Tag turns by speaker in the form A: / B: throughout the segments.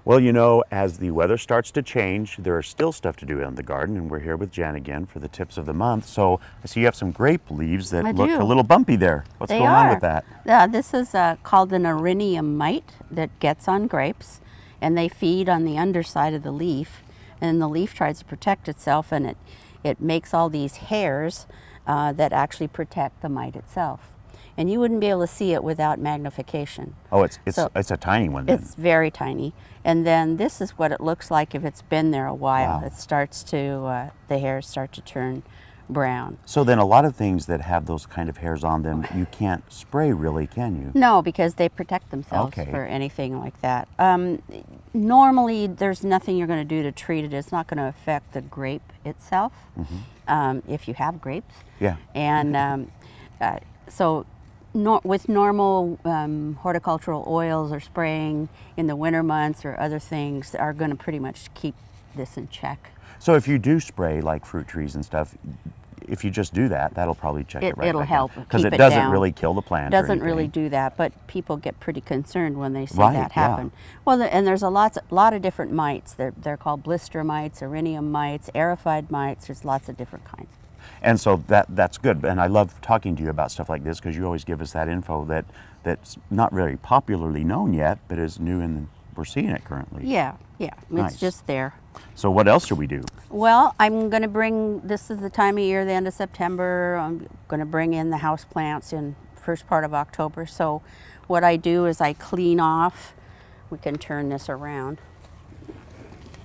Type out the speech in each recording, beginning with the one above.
A: Well, you know, as the weather starts to change, there is still stuff to do in the garden, and we're here with Jan again for the tips of the month. So I see you have some grape leaves that look a little bumpy there. What's going on with that?
B: This is called an erinium mite that gets on grapes, and they feed on the underside of the leaf, and the leaf tries to protect itself, and it makes all these hairs that actually protect the mite itself. And you wouldn't be able to see it without magnification.
A: Oh, it's a tiny one then.
B: It's very tiny. And then this is what it looks like if it's been there a while. Wow. It starts to, the hairs start to turn brown.
A: So then a lot of things that have those kind of hairs on them, you can't spray really, can you?
B: No, because they protect themselves for anything like that. Normally, there's nothing you're going to do to treat it. It's not going to affect the grape itself, if you have grapes.
A: Yeah.
B: And with normal horticultural oils or spraying in the winter months or other things are going to pretty much keep this in check.
A: So if you do spray like fruit trees and stuff, if you just do that, that'll probably check it right
B: It'll
A: back
B: help
A: because it doesn't really kill the plant.
B: It doesn't really do that, but people get pretty concerned when they see that happen.
A: Yeah.
B: Well, and there's a lot of different mites. They're called blister mites, erinium mites, aerified mites. There's lots of different kinds.
A: And so that's good, and I love talking to you about stuff like this because you always give us that info that's not very popularly known yet, but is new and we're seeing it currently.
B: Yeah,
A: Nice.
B: It's just there.
A: So what else should we do?
B: Well, I'm going to bring, this is the time of year, the end of September, I'm going to bring in the house plants in first part of October. So what I do is I clean off, we can turn this around,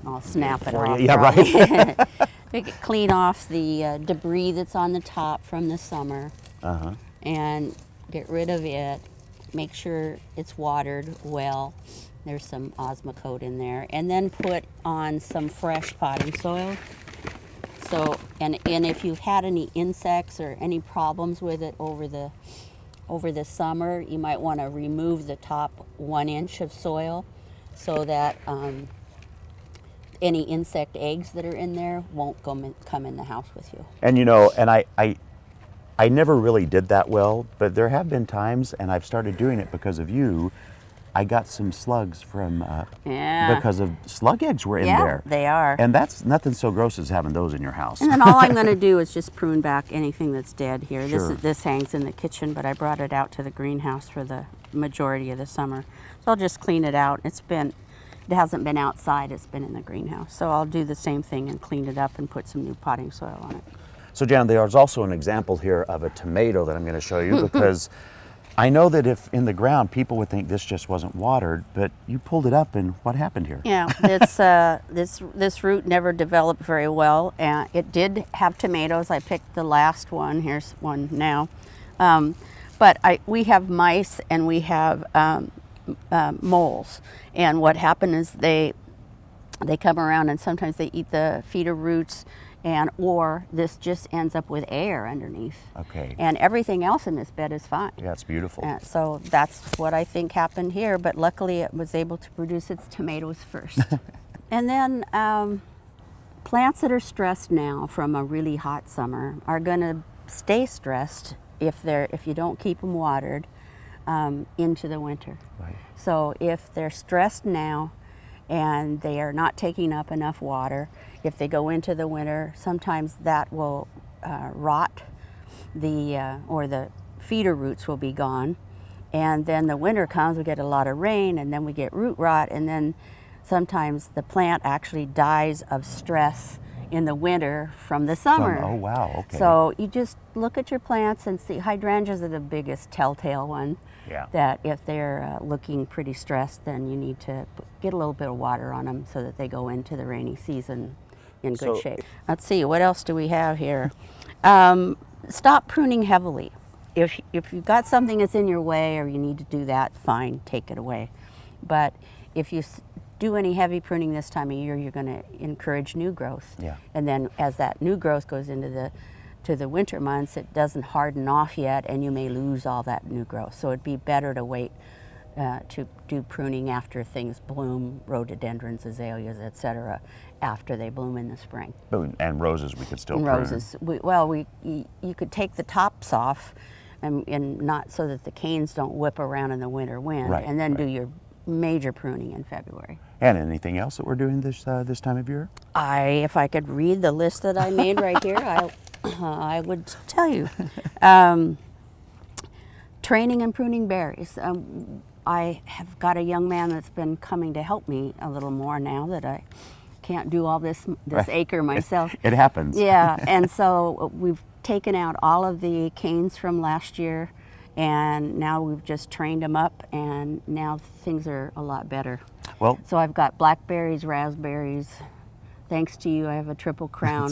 B: I'll snap it off.
A: Yeah, right.
B: We can clean off the debris that's on the top from the summer and get rid of it. Make sure it's watered well. There's some Osmocote in there. And then put on some fresh potting soil. So, and if you've had any insects or any problems with it over the summer, you might want to remove the top 1 inch of soil so that any insect eggs that are in there won't come in the house with you.
A: And you know, and I never really did that well, but there have been times, and I've started doing it because of you. I got some slugs from because of slug eggs were in there.
B: Yeah, they are.
A: And that's nothing so gross as having those in your house.
B: And then all I'm going to do is just prune back anything that's dead here.
A: Sure.
B: This hangs in the kitchen, but I brought it out to the greenhouse for the majority of the summer. So I'll just clean it out. It hasn't been outside, it's been in the greenhouse. So I'll do the same thing and clean it up and put some new potting soil on it.
A: So Jan, there's also an example here of a tomato that I'm going to show you because I know that if in the ground people would think this just wasn't watered, but you pulled it up and what happened here?
B: Yeah, this root never developed very well, and it did have tomatoes. I picked the last one. Here's one now. But we have mice and we have moles, and what happened is they come around and sometimes they eat the feeder roots, or this just ends up with air underneath.
A: Okay.
B: And everything else in this bed is fine.
A: Yeah, it's beautiful.
B: So that's what I think happened here, but luckily it was able to produce its tomatoes first. And then plants that are stressed now from a really hot summer are going to stay stressed if you don't keep them watered into the winter.
A: Right.
B: So if they're stressed now and they are not taking up enough water, if they go into the winter, sometimes that will rot, or the feeder roots will be gone. And then the winter comes, we get a lot of rain, and then we get root rot, and then sometimes the plant actually dies of stress in the winter from the summer.
A: Oh, wow, okay.
B: So you just look at your plants and see, hydrangeas are the biggest telltale one.
A: Yeah.
B: That if they're looking pretty stressed, then you need to get a little bit of water on them so that they go into the rainy season in good shape. Let's see, what else do we have here? Stop pruning heavily. If you've got something that's in your way or you need to do that, fine, take it away. But if you do any heavy pruning this time of year, you're going to encourage new growth.
A: Yeah.
B: And then as that new growth goes into the winter months, it doesn't harden off yet, and you may lose all that new growth. So it'd be better to wait to do pruning after things bloom, rhododendrons, azaleas, etc., after they bloom in the spring.
A: And roses we could still prune.
B: Roses, you could take the tops off, and not so that the canes don't whip around in the winter wind,
A: Right,
B: and then do your major pruning in February.
A: And anything else that we're doing this time of year?
B: If I could read the list that I made right here, I would tell you. Training and pruning berries. I have got a young man that's been coming to help me a little more now that I can't do all this
A: Right.
B: acre myself.
A: It happens.
B: Yeah, and so we've taken out all of the canes from last year, and now we've just trained them up, and now things are a lot better.
A: Well,
B: So I've got blackberries, raspberries. Thanks to you, I have a triple crown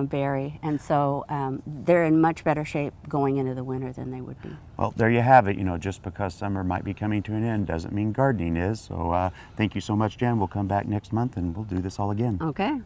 B: berry, and so they're in much better shape going into the winter than they would be.
A: well, there you have it. You know, just because summer might be coming to an end doesn't mean gardening is. So thank you so much, Jan. We'll come back next month and we'll do this all again.
B: Okay.